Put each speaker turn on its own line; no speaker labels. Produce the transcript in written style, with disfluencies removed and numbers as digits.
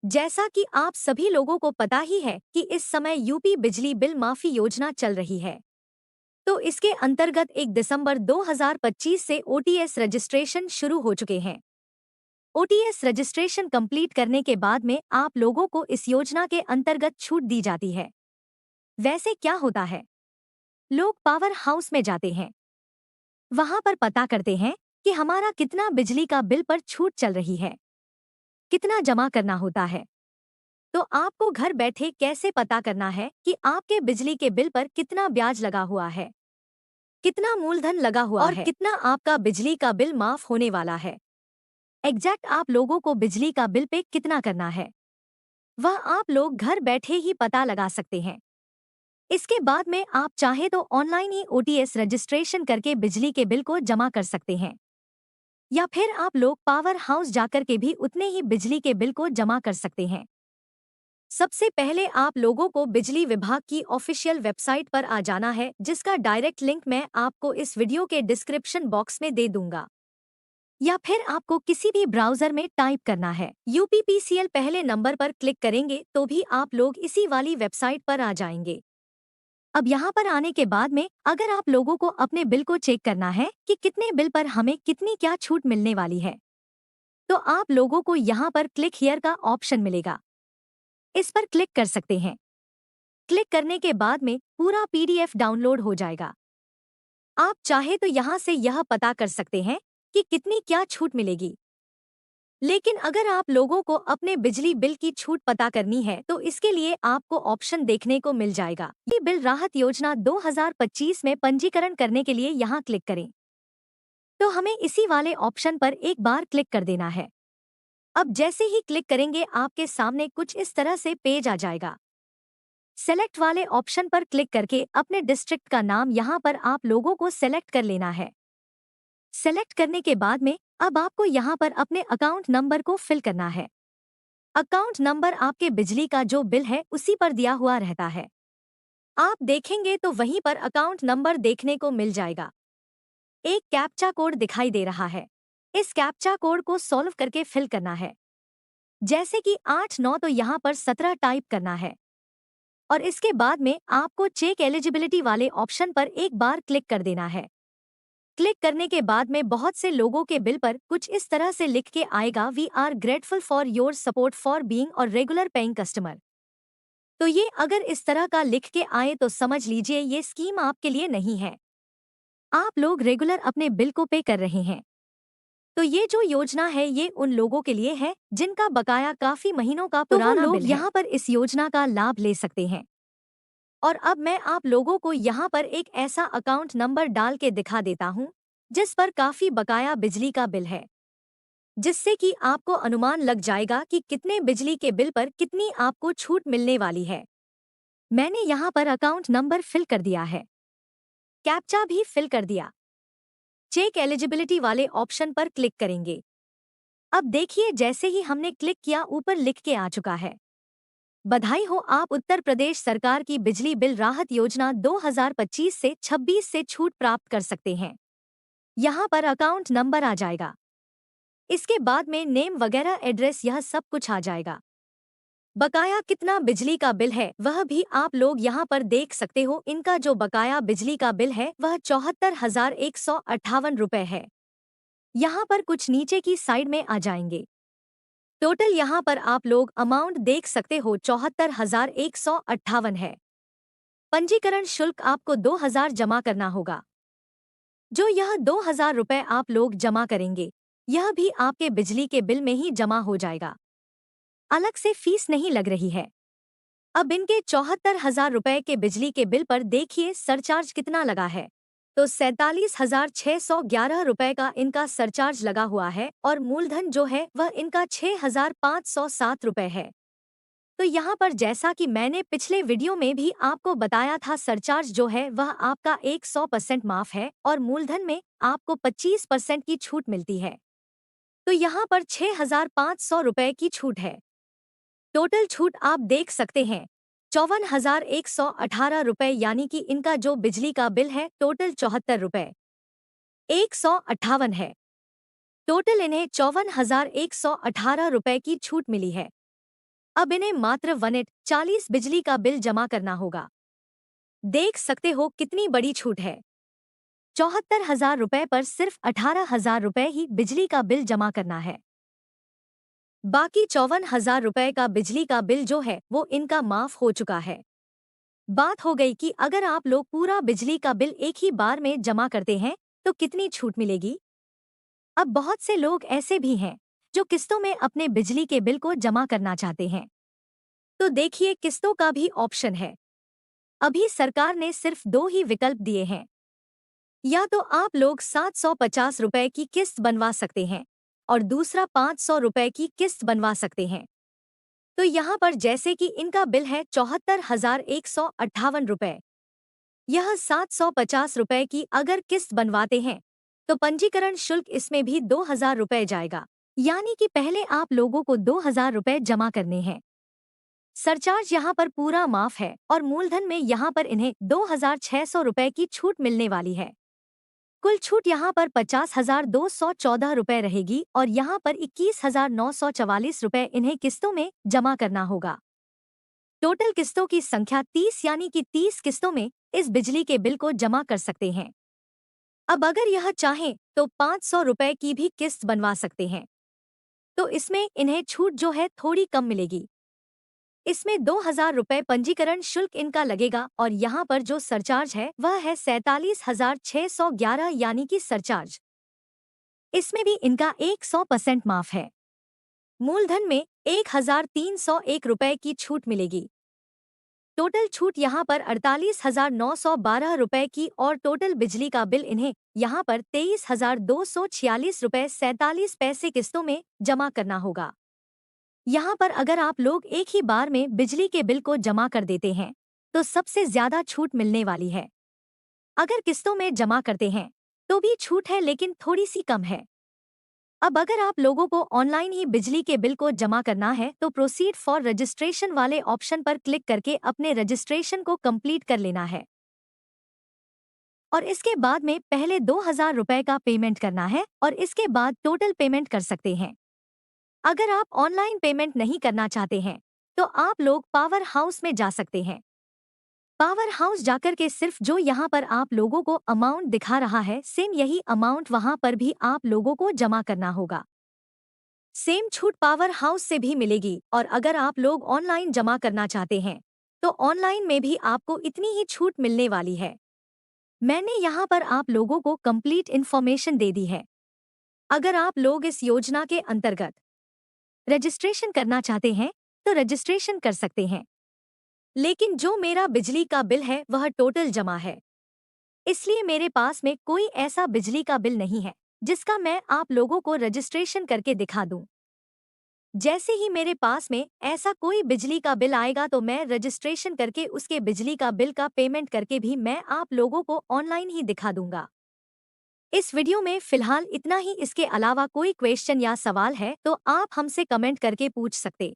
जैसा कि आप सभी लोगों को पता ही है कि इस समय यूपी बिजली बिल माफी योजना चल रही है। तो इसके अंतर्गत 1 दिसंबर 2025 से ओटीएस रजिस्ट्रेशन शुरू हो चुके हैं। ओटीएस रजिस्ट्रेशन कंप्लीट करने के बाद में आप लोगों को इस योजना के अंतर्गत छूट दी जाती है। वैसे क्या होता है? लोग पावर हाउस में जाते हैं, वहां पर पता करते हैं कि हमारा कितना बिजली का बिल पर छूट चल रही है, कितना जमा करना होता है। तो आपको घर बैठे कैसे पता करना है कि आपके बिजली के बिल पर कितना ब्याज लगा हुआ है, कितना मूलधन लगा हुआ और है, कितना आपका बिजली का बिल माफ होने वाला है। एग्जैक्ट आप लोगों को बिजली का बिल पे कितना करना है, वह आप लोग घर बैठे ही पता लगा सकते हैं। इसके बाद में आप चाहे तो ऑनलाइन ही ओटीएस रजिस्ट्रेशन करके बिजली के बिल को जमा कर सकते हैं, या फिर आप लोग पावर हाउस जाकर के भी उतने ही बिजली के बिल को जमा कर सकते हैं। सबसे पहले आप लोगों को बिजली विभाग की ऑफिशियल वेबसाइट पर आ जाना है, जिसका डायरेक्ट लिंक मैं आपको इस वीडियो के डिस्क्रिप्शन बॉक्स में दे दूंगा। या फिर आपको किसी भी ब्राउजर में टाइप करना है यूपीपीसीएल, पहले नंबर पर क्लिक करेंगे तो भी आप लोग इसी वाली वेबसाइट पर आ जाएंगे। अब यहाँ पर आने के बाद में अगर आप लोगों को अपने बिल को चेक करना है कि कितने बिल पर हमें कितनी क्या छूट मिलने वाली है, तो आप लोगों को यहाँ पर क्लिक हियर का ऑप्शन मिलेगा, इस पर क्लिक कर सकते हैं। क्लिक करने के बाद में पूरा पीडीएफ डाउनलोड हो जाएगा। आप चाहे तो यहाँ से यह पता कर सकते हैं कि कितनी क्या छूट मिलेगी। लेकिन अगर आप लोगों को अपने बिजली बिल की छूट पता करनी है तो इसके लिए आपको ऑप्शन देखने को मिल जाएगा, ये बिल राहत योजना 2025 में पंजीकरण करने के लिए यहाँ क्लिक करें। तो हमें इसी वाले ऑप्शन पर एक बार क्लिक कर देना है। अब जैसे ही क्लिक करेंगे आपके सामने कुछ इस तरह से पेज आ जाएगा। सेलेक्ट वाले ऑप्शन पर क्लिक करके अपने डिस्ट्रिक्ट का नाम यहाँ पर आप लोगों को सेलेक्ट कर लेना है। सेलेक्ट करने के बाद में अब आपको यहाँ पर अपने अकाउंट नंबर को फिल करना है। अकाउंट नंबर आपके बिजली का जो बिल है उसी पर दिया हुआ रहता है। आप देखेंगे तो वहीं पर अकाउंट नंबर देखने को मिल जाएगा। एक कैप्चा कोड दिखाई दे रहा है, इस कैप्चा कोड को सॉल्व करके फिल करना है। जैसे कि 8 9 तो यहाँ पर 17 टाइप करना है और इसके बाद में आपको चेक एलिजिबिलिटी वाले ऑप्शन पर एक बार क्लिक कर देना है। क्लिक करने के बाद में बहुत से लोगों के बिल पर कुछ इस तरह से लिख के आएगा, we are grateful for your support for being our regular paying customer. तो ये अगर इस तरह का लिख के आए तो समझ लीजिए ये स्कीम आपके लिए नहीं है। आप लोग रेगुलर अपने बिल को पे कर रहे हैं। तो ये जो योजना है ये उन लोगों के लिए है जिनका बकाया काफी महीनों का पुराना बिल है। यहाँ पर इस योजना का लाभ ले सकते हैं। और अब मैं आप लोगों को यहाँ पर एक ऐसा अकाउंट नंबर डाल के दिखा देता हूँ जिस पर काफी बकाया बिजली का बिल है, जिससे कि आपको अनुमान लग जाएगा कि कितने बिजली के बिल पर कितनी आपको छूट मिलने वाली है। मैंने यहाँ पर अकाउंट नंबर फिल कर दिया है, कैप्चा भी फिल कर दिया। चेक एलिजिबिलिटी वाले ऑप्शन पर क्लिक करेंगे। अब देखिए जैसे ही हमने क्लिक किया ऊपर लिख के आ चुका है, बधाई हो, आप उत्तर प्रदेश सरकार की बिजली बिल राहत योजना 2025 से 26 से छूट प्राप्त कर सकते हैं। यहाँ पर अकाउंट नंबर आ जाएगा, इसके बाद में नेम वगैरह एड्रेस यह सब कुछ आ जाएगा। बकाया कितना बिजली का बिल है वह भी आप लोग यहाँ पर देख सकते हो। इनका जो बकाया बिजली का बिल है वह 74,158 रुपए है। यहाँ पर कुछ नीचे की साइड में आ जाएंगे। टोटल यहाँ पर आप लोग अमाउंट देख सकते हो 74,158 है। पंजीकरण शुल्क आपको 2,000 जमा करना होगा। जो यह 2,000 रुपए आप लोग जमा करेंगे यह भी आपके बिजली के बिल में ही जमा हो जाएगा, अलग से फीस नहीं लग रही है। अब इनके 74,000 रुपए के बिजली के बिल पर देखिए सरचार्ज कितना लगा है, तो 47,611 रुपए का इनका सरचार्ज लगा हुआ है और मूलधन जो है वह इनका 6,507 रुपए है। तो यहाँ पर जैसा कि मैंने पिछले वीडियो में भी आपको बताया था, सरचार्ज जो है वह आपका 100% माफ है और मूलधन में आपको 25% की छूट मिलती है। तो यहाँ पर 6,500 रुपए की छूट है। टोटल छूट आप देख सकते हैं 54,118 रुपए, यानी कि इनका जो बिजली का बिल है टोटल 74 रुपए 158 है। टोटल इन्हें 54,118 रुपए की छूट मिली है। अब इन्हें मात्र 140 बिजली का बिल जमा करना होगा। देख सकते हो कितनी बड़ी छूट है। 74,000 रुपए पर सिर्फ 18,000 रुपए ही बिजली का बिल जमा करना है। बाकी 54,000 रुपए का बिजली का बिल जो है वो इनका माफ हो चुका है। बात हो गई कि अगर आप लोग पूरा बिजली का बिल एक ही बार में जमा करते हैं तो कितनी छूट मिलेगी। अब बहुत से लोग ऐसे भी हैं जो किस्तों में अपने बिजली के बिल को जमा करना चाहते हैं। तो देखिए किस्तों का भी ऑप्शन है। अभी सरकार ने सिर्फ दो ही विकल्प दिए हैं। या तो आप लोग 750 रुपए की किस्त बनवा सकते हैं और दूसरा 500 रुपए की किस्त बनवा सकते हैं। तो यहाँ पर जैसे कि इनका बिल है 74,158 रुपए। यह 750 रुपए की अगर किस्त बनवाते हैं तो पंजीकरण शुल्क इसमें भी 2,000 रुपए जाएगा। यानी कि पहले आप लोगों को 2,000 रुपए जमा करने हैं। सरचार्ज यहाँ पर पूरा माफ है और मूलधन में यहाँ पर इन्हें 2,600 रुपए की छूट मिलने वाली है। कुल छूट यहाँ पर 50,214 रुपए रहेगी और यहाँ पर 21,944 रुपए इन्हें किस्तों में जमा करना होगा। टोटल किस्तों की संख्या 30 यानी कि 30 किस्तों में इस बिजली के बिल को जमा कर सकते हैं। अब अगर यह चाहें तो 500 रुपए की भी किस्त बनवा सकते हैं। तो इसमें इन्हें छूट जो है थोड़ी कम मिलेगी। इसमें 2,000 रुपए पंजीकरण शुल्क इनका लगेगा और यहाँ पर जो सरचार्ज है वह है 47,611 यानी कि सरचार्ज। इसमें भी इनका 100% माफ है। मूलधन में 1,301 रुपए की छूट मिलेगी। टोटल छूट यहाँ पर 48,912 रुपए की और टोटल बिजली का बिल इन्हें यहाँ पर 23,246 रुपए 47 पैसे किस्तों में जमा करना होगा। यहाँ पर अगर आप लोग एक ही बार में बिजली के बिल को जमा कर देते हैं तो सबसे ज्यादा छूट मिलने वाली है। अगर किस्तों में जमा करते हैं तो भी छूट है लेकिन थोड़ी सी कम है। अब अगर आप लोगों को ऑनलाइन ही बिजली के बिल को जमा करना है तो प्रोसीड फॉर रजिस्ट्रेशन वाले ऑप्शन पर क्लिक करके अपने रजिस्ट्रेशन को कंप्लीट कर लेना है और इसके बाद में पहले 2,000 रुपए का पेमेंट करना है और इसके बाद टोटल पेमेंट कर सकते हैं। अगर आप ऑनलाइन पेमेंट नहीं करना चाहते हैं तो आप लोग पावर हाउस में जा सकते हैं। पावर हाउस जाकर के सिर्फ जो यहाँ पर आप लोगों को अमाउंट दिखा रहा है सेम यही अमाउंट वहाँ पर भी आप लोगों को जमा करना होगा। सेम छूट पावर हाउस से भी मिलेगी और अगर आप लोग ऑनलाइन जमा करना चाहते हैं तो ऑनलाइन में भी आपको इतनी ही छूट मिलने वाली है। मैंने यहाँ पर आप लोगों को कंप्लीट इन्फॉर्मेशन दे दी है। अगर आप लोग इस योजना के अंतर्गत रजिस्ट्रेशन करना चाहते हैं तो रजिस्ट्रेशन कर सकते हैं। लेकिन जो मेरा बिजली का बिल है वह टोटल जमा है, इसलिए मेरे पास में कोई ऐसा बिजली का बिल नहीं है जिसका मैं आप लोगों को रजिस्ट्रेशन करके दिखा दूं। जैसे ही मेरे पास में ऐसा कोई बिजली का बिल आएगा तो मैं रजिस्ट्रेशन करके उसके बिजली का बिल का पेमेंट करके भी मैं आप लोगों को ऑनलाइन ही दिखा दूंगा। इस वीडियो में फिलहाल इतना ही। इसके अलावा कोई क्वेश्चन या सवाल है तो आप हमसे कमेंट करके पूछ सकते।